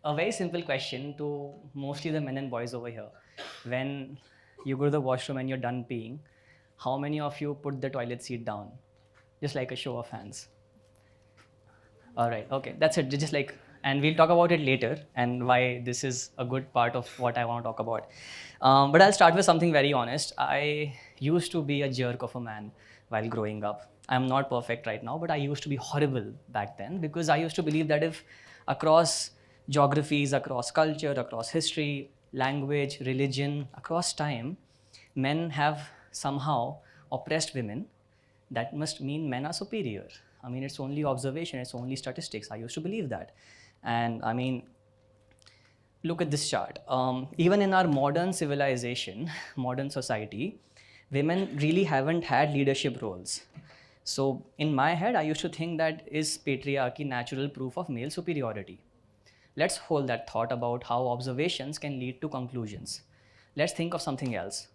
a very simple question to mostly the men and boys over here. When you go to the washroom and you're done peeing, how many of you put the toilet seat down? Just like a show of hands. All right, okay, that's it. Just like, and we'll talk about it later and why this is a good part of what I want to talk about. But I'll start with something very honest. I used to be a jerk of a man while growing up. I'm not perfect right now, but I used to be horrible back then because I used to believe that if across geographies, across culture, across history, language, religion, across time, men have somehow oppressed women, that must mean men are superior. I mean, it's only observation, it's only statistics. I used to believe that. And I mean, look at this chart. Even in our modern civilization, modern society, women really haven't had leadership roles. So in my head, I used to think that is patriarchy natural proof of male superiority? Let's hold that thought about how observations can lead to conclusions. Let's think of something else.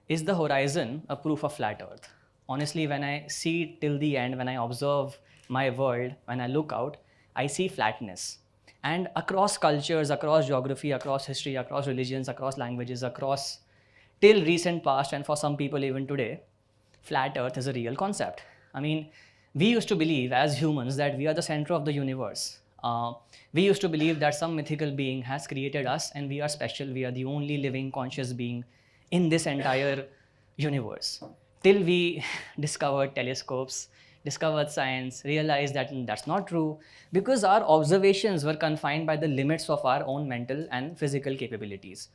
Is the horizon a proof of flat earth? Honestly, when I see till the end, when I observe my world, when I look out, I see flatness. And across cultures, across geography, across history, across religions, across languages, across till recent past, and for some people even today, flat earth is a real concept. I mean, we used to believe as humans that we are the center of the universe. We used to believe that some mythical being has created us and we are special, we are the only living conscious being in this entire universe. Till we discovered telescopes, discovered science, realized that that's not true because our observations were confined by the limits of our own mental and physical capabilities.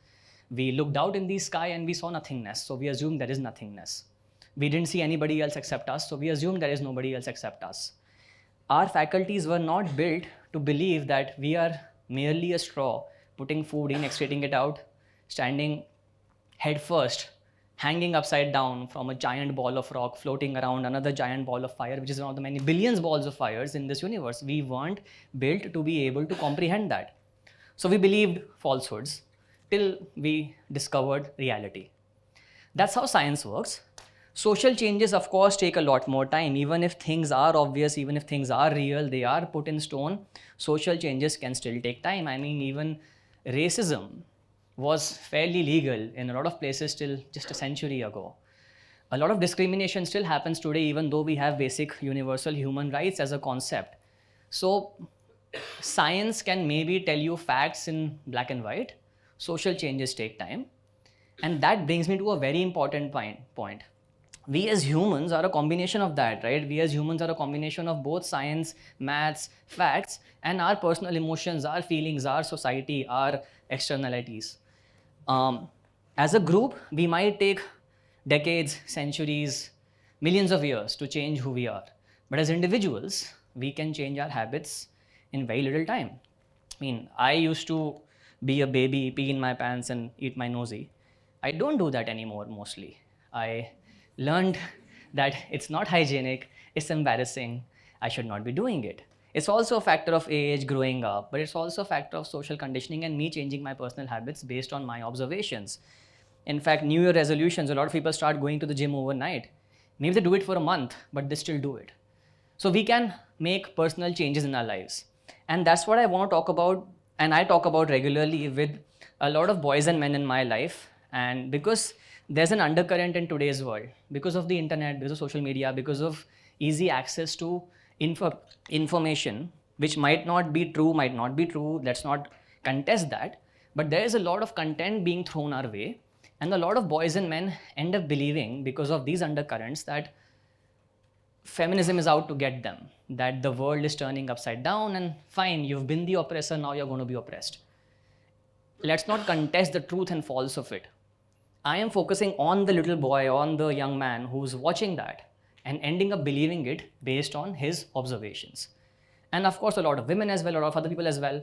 We looked out in the sky and we saw nothingness, so we assumed there is nothingness. We didn't see anybody else except us, so we assumed there is nobody else except us. Our faculties were not built to believe that we are merely a straw, putting food in, extracting it out, standing head first, hanging upside down from a giant ball of rock floating around another giant ball of fire, which is one of the many billions balls of fires in this universe. We weren't built to be able to comprehend that. So we believed falsehoods till we discovered reality. That's how science works. Social changes, of course, take a lot more time. Even if things are obvious, even if things are real, they are put in stone, social changes can still take time. I mean, even racism was fairly legal in a lot of places till just a century ago. A lot of discrimination still happens today, even though we have basic universal human rights as a concept. So science can maybe tell you facts in black and white. Social changes take time. And that brings me to a very important point. We as humans are a combination of that, right? We as humans are a combination of both science, maths, facts, and our personal emotions, our feelings, our society, our externalities. As a group, we might take decades, centuries, millions of years to change who we are. But as individuals, we can change our habits in very little time. I mean, I used to be a baby, pee in my pants and eat my nosy. I don't do that anymore mostly. I learned that it's not hygienic, it's embarrassing, I should not be doing it. It's also a factor of age, growing up, but it's also a factor of social conditioning and me changing my personal habits based on my observations. In fact, New Year resolutions, a lot of people start going to the gym overnight. Maybe they do it for a month, but they still do it. So we can make personal changes in our lives. And that's what I want to talk about, and I talk about regularly with a lot of boys and men in my life. And because there's an undercurrent in today's world, because of the internet, because of social media, because of easy access to information, which might not be true, let's not contest that, but there is a lot of content being thrown our way, and a lot of boys and men end up believing, because of these undercurrents, that feminism is out to get them, that the world is turning upside down, and fine, you've been the oppressor, now you're going to be oppressed. Let's not contest the truth and false of it. I am focusing on the little boy, on the young man who's watching that and ending up believing it based on his observations. And of course, a lot of women as well, a lot of other people as well.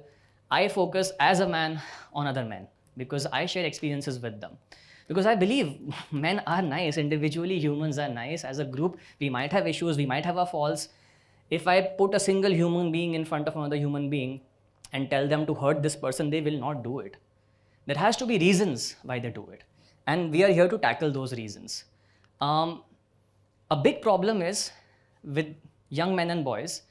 I focus as a man on other men because I share experiences with them. Because I believe men are nice, individually humans are nice. As a group, we might have issues, we might have our faults. If I put a single human being in front of another human being and tell them to hurt this person, they will not do it. There has to be reasons why they do it. And we are here to tackle those reasons. A big problem is with young men and boys,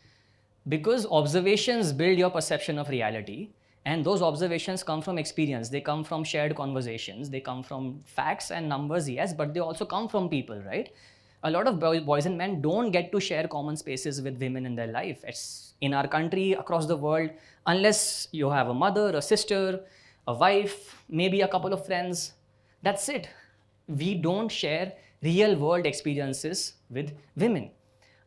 because observations build your perception of reality, And those observations come from experience. They come from shared conversations. They come from facts and numbers, yes, but they also come from people, right? A lot of boys and men don't get to share common spaces with women in their life. It's in our country, across the world, unless you have a mother, a sister, a wife, maybe a couple of friends. That's it. We don't share real world experiences with women.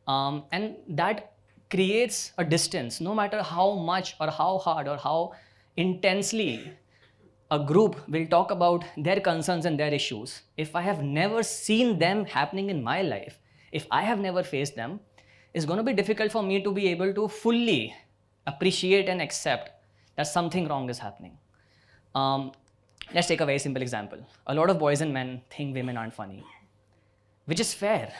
And that creates a distance. No matter how much or how hard or how intensely a group will talk about their concerns and their issues, if I have never seen them happening in my life, if I have never faced them, it's going to be difficult for me to be able to fully appreciate and accept that something wrong is happening. Let's take a very simple example. A lot of boys and men think women aren't funny, which is fair.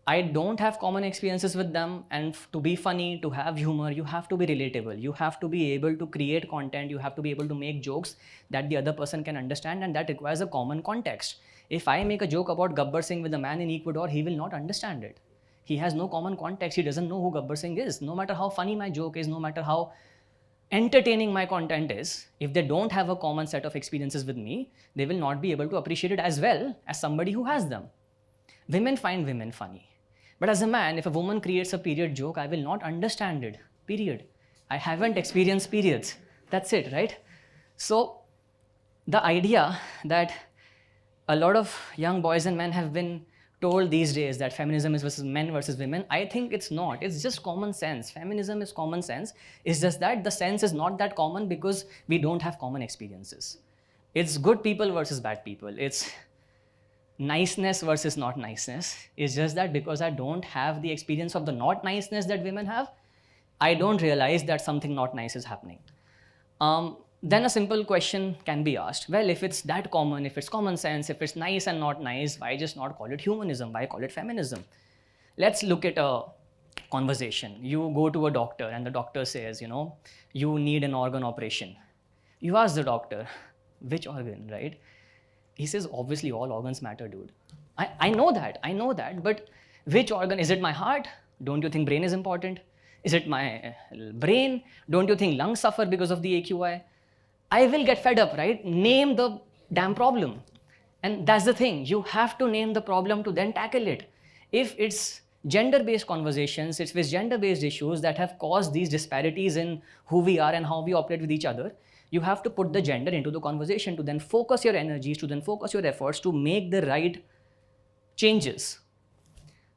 I don't have common experiences with them, and to be funny, to have humor, you have to be relatable. You have to be able to create content. You have to be able to make jokes that the other person can understand, and that requires a common context. If I make a joke about Gabbar Singh with a man in Ecuador, he will not understand it. He has no common context. He doesn't know who Gabbar Singh is. No matter how funny my joke is, no matter how entertaining my content is, if they don't have a common set of experiences with me, they will not be able to appreciate it as well as somebody who has them. Women find women funny. But as a man, if a woman creates a period joke, I will not understand it, period. I haven't experienced periods. That's it, right? So the idea that a lot of young boys and men have been told these days that feminism is versus men versus women, I think it's not. It's just common sense. Feminism is common sense. It's just that the sense is not that common because we don't have common experiences. It's good people versus bad people. It's niceness versus not niceness. Is just that because I don't have the experience of the not niceness that women have, I don't realize that something not nice is happening. Then a simple question can be asked. Well, if it's that common, if it's common sense, if it's nice and not nice, why just not call it humanism? Why call it feminism? Let's look at a conversation. You go to a doctor and the doctor says, you need an organ operation. You ask the doctor, which organ, right? He says, obviously all organs matter, dude. I know that, but which organ? Is it my heart? Don't you think brain is important? Is it my brain? Don't you think lungs suffer because of the AQI? I will get fed up, right? Name the damn problem. And that's the thing. You have to name the problem to then tackle it. If it's gender-based conversations, it's with gender-based issues that have caused these disparities in who we are and how we operate with each other, you have to put the gender into the conversation to then focus your energies, to then focus your efforts to make the right changes.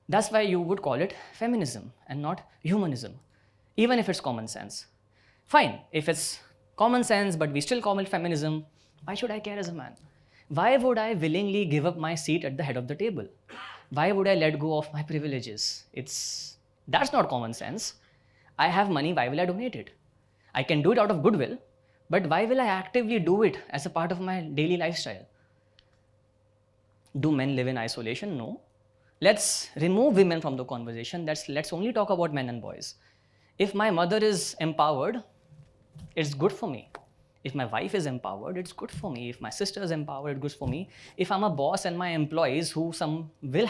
That's why you would call it feminism and not humanism, even if it's common sense. Fine, if it's common sense, but we still call it feminism, why should I care as a man? Why would I willingly give up my seat at the head of the table? Why would I let go of my privileges? That's not common sense. I have money, why will I donate it? I can do it out of goodwill, but why will I actively do it as a part of my daily lifestyle? Do men live in isolation? No. Let's remove women from the conversation. Let's only talk about men and boys. If my mother is empowered, it's good for me. If my wife is empowered, it's good for me. If my sister is empowered, it's good for me. If I'm a boss and my employees, who some will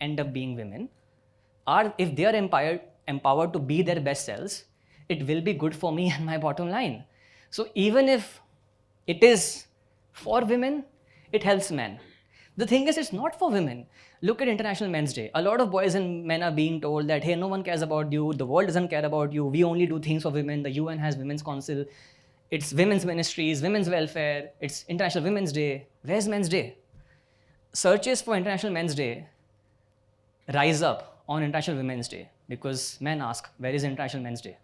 end up being women, if they are empowered to be their best selves, it will be good for me and my bottom line. So even if it is for women, it helps men. The thing is, it's not for women. Look at International Men's Day. A lot of boys and men are being told that, hey, no one cares about you. The world doesn't care about you. We only do things for women. The UN has Women's Council. It's women's ministries, women's welfare. It's International Women's Day. Where's Men's Day? Searches for International Men's Day rise up on International Women's Day because men ask, where is International Men's Day?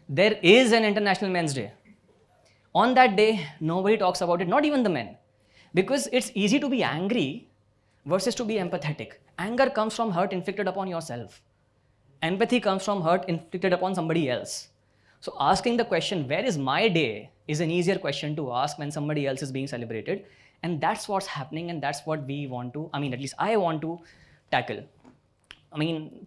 There is an International Men's Day. On that day, nobody talks about it, not even the men. Because it's easy to be angry versus to be empathetic. Anger comes from hurt inflicted upon yourself. Empathy comes from hurt inflicted upon somebody else. So asking the question, where is my day, is an easier question to ask when somebody else is being celebrated. And that's what's happening, and that's what we want to, at least I want to tackle.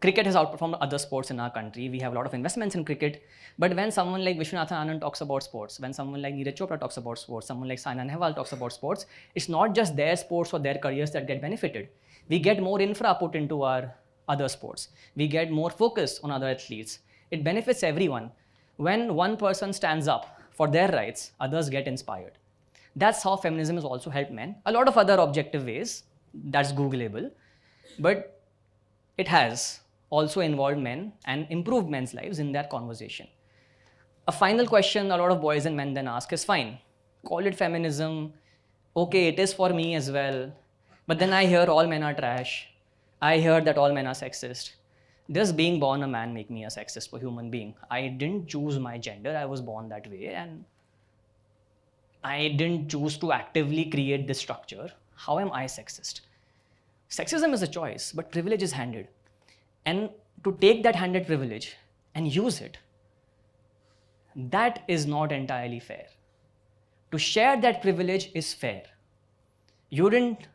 Cricket has outperformed other sports in our country. We have a lot of investments in cricket. But when someone like Vishwanathan Anand talks about sports, when someone like Neeraj Chopra talks about sports, someone like Saina Nehwal talks about sports, it's not just their sports or their careers that get benefited. We get more infra put into our other sports. We get more focus on other athletes. It benefits everyone. When one person stands up for their rights, others get inspired. That's how feminism has also helped men. A lot of other objective ways, that's Googleable, but it has also involved men and improved men's lives in that conversation. A final question a lot of boys and men then ask is, fine, call it feminism, okay, it is for me as well, but then I hear all men are trash, I hear that all men are sexist. Does being born a man make me a sexist for human being? I didn't choose my gender, I was born that way, and I didn't choose to actively create this structure. How am I sexist? Sexism is a choice, but privilege is handed. And to take that handed privilege and use it, that is not entirely fair. To share that privilege is fair. You didn't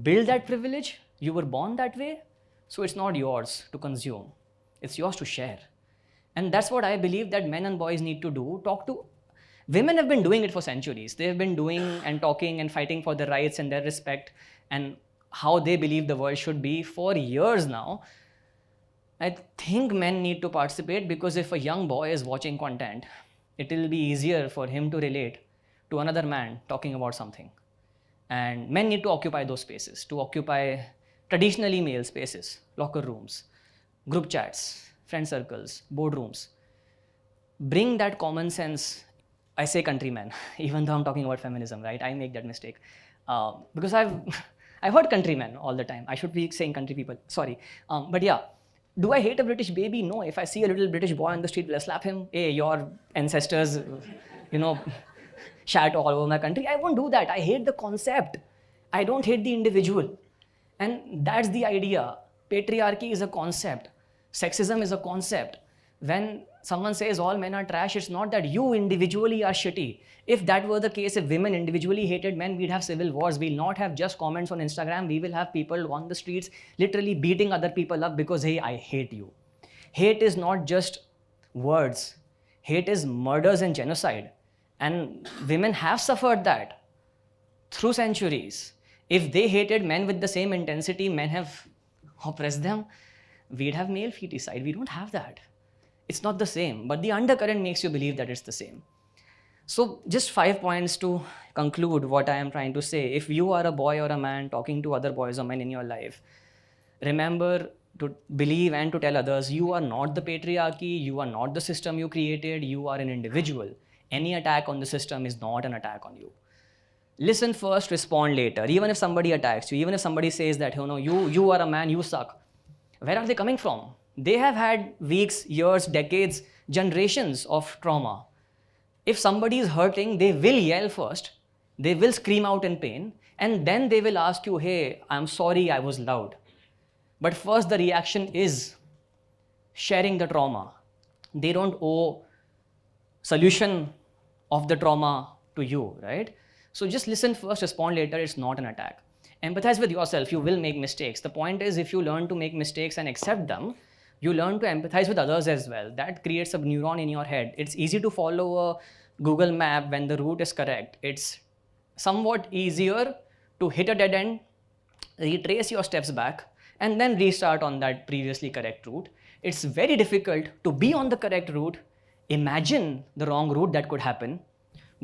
build that privilege, you were born that way, so it's not yours to consume. It's yours to share. And that's what I believe that men and boys need to do. Talk to women have been doing it for centuries. They've been doing and talking and fighting for their rights and their respect and how they believe the world should be for years now. I think men need to participate, because if a young boy is watching content, it will be easier for him to relate to another man talking about something. And men need to occupy those spaces, to occupy traditionally male spaces, locker rooms, group chats, friend circles, boardrooms. Bring that common sense. I say countrymen, even though I'm talking about feminism, right? I make that mistake. Because I've heard countrymen all the time. I should be saying country people, sorry. But yeah, do I hate a British baby? No. If I see a little British boy on the street, will I slap him? Hey, your ancestors, shat all over my country. I won't do that. I hate the concept. I don't hate the individual. And that's the idea. Patriarchy is a concept. Sexism is a concept. When someone says all men are trash, it's not that you individually are shitty. If that were the case, if women individually hated men, we'd have civil wars. We'll not have just comments on Instagram. We will have people on the streets literally beating other people up because, hey, I hate you. Hate is not just words. Hate is murders and genocide. And women have suffered that through centuries. If they hated men with the same intensity men have oppressed them, we'd have male feticide. We don't have that. It's not the same, but the undercurrent makes you believe that it's the same. So just 5 points to conclude what I am trying to say. If you are a boy or a man talking to other boys or men in your life, remember to believe and to tell others, you are not the patriarchy, you are not the system you created, you are an individual. Any attack on the system is not an attack on you. Listen first, respond later. Even if somebody attacks you, even if somebody says that, you are a man, you suck. Where are they coming from? They have had weeks, years, decades, generations of trauma. If somebody is hurting, they will yell first, they will scream out in pain, and then they will ask you, hey, I'm sorry I was loud. But first the reaction is sharing the trauma. They don't owe solution of the trauma to you, right? So just listen first, respond later. It's not an attack. Empathize with yourself. You will make mistakes. The point is, if you learn to make mistakes and accept them, you learn to empathize with others as well. That creates a neuron in your head. It's easy to follow a Google map when the route is correct. It's somewhat easier to hit a dead end, retrace your steps back, and then restart on that previously correct route. It's very difficult to be on the correct route, imagine the wrong route that could happen,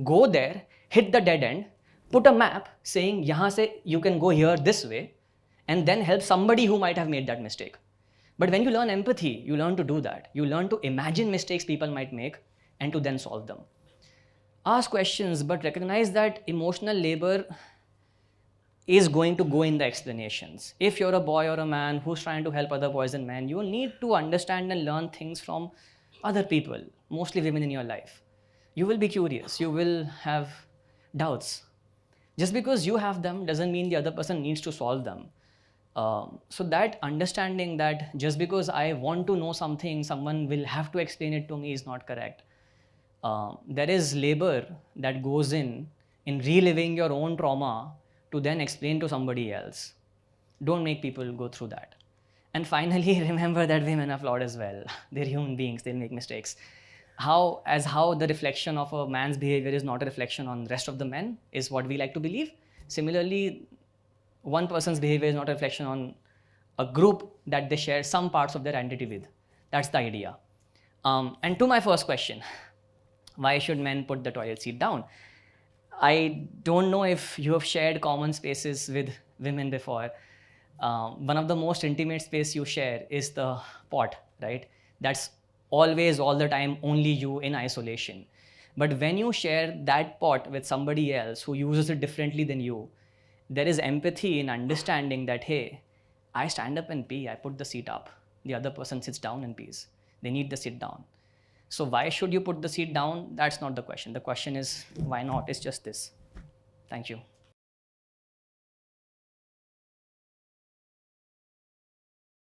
go there, hit the dead end, put a map saying, yahan se you can go here this way, and then help somebody who might have made that mistake. But when you learn empathy, you learn to do that. You learn to imagine mistakes people might make and to then solve them. Ask questions, but recognize that emotional labor is going to go in the explanations. If you're a boy or a man who's trying to help other boys and men, you will need to understand and learn things from other people, mostly women in your life. You will be curious, you will have doubts. Just because you have them doesn't mean the other person needs to solve them. So that understanding that just because I want to know something, someone will have to explain it to me is not correct. There is labor that goes in reliving your own trauma to then explain to somebody else. Don't make people go through that. And finally, remember that women are flawed as well. They're human beings, they'll make mistakes. How the reflection of a man's behavior is not a reflection on the rest of the men is what we like to believe. Similarly, one person's behavior is not a reflection on a group that they share some parts of their identity with. That's the idea. And to my first question, Why should men put the toilet seat down? I don't know if you have shared common spaces with women before. One of the most intimate space you share is the pot, right? That's always, all the time, only you in isolation. But when you share that pot with somebody else who uses it differently than you, there is empathy in understanding that, hey, I stand up and pee, I put the seat up. The other person sits down and pees. They need the sit down. So why should you put the seat down? That's not the question. The question is, why not? It's just this. Thank you.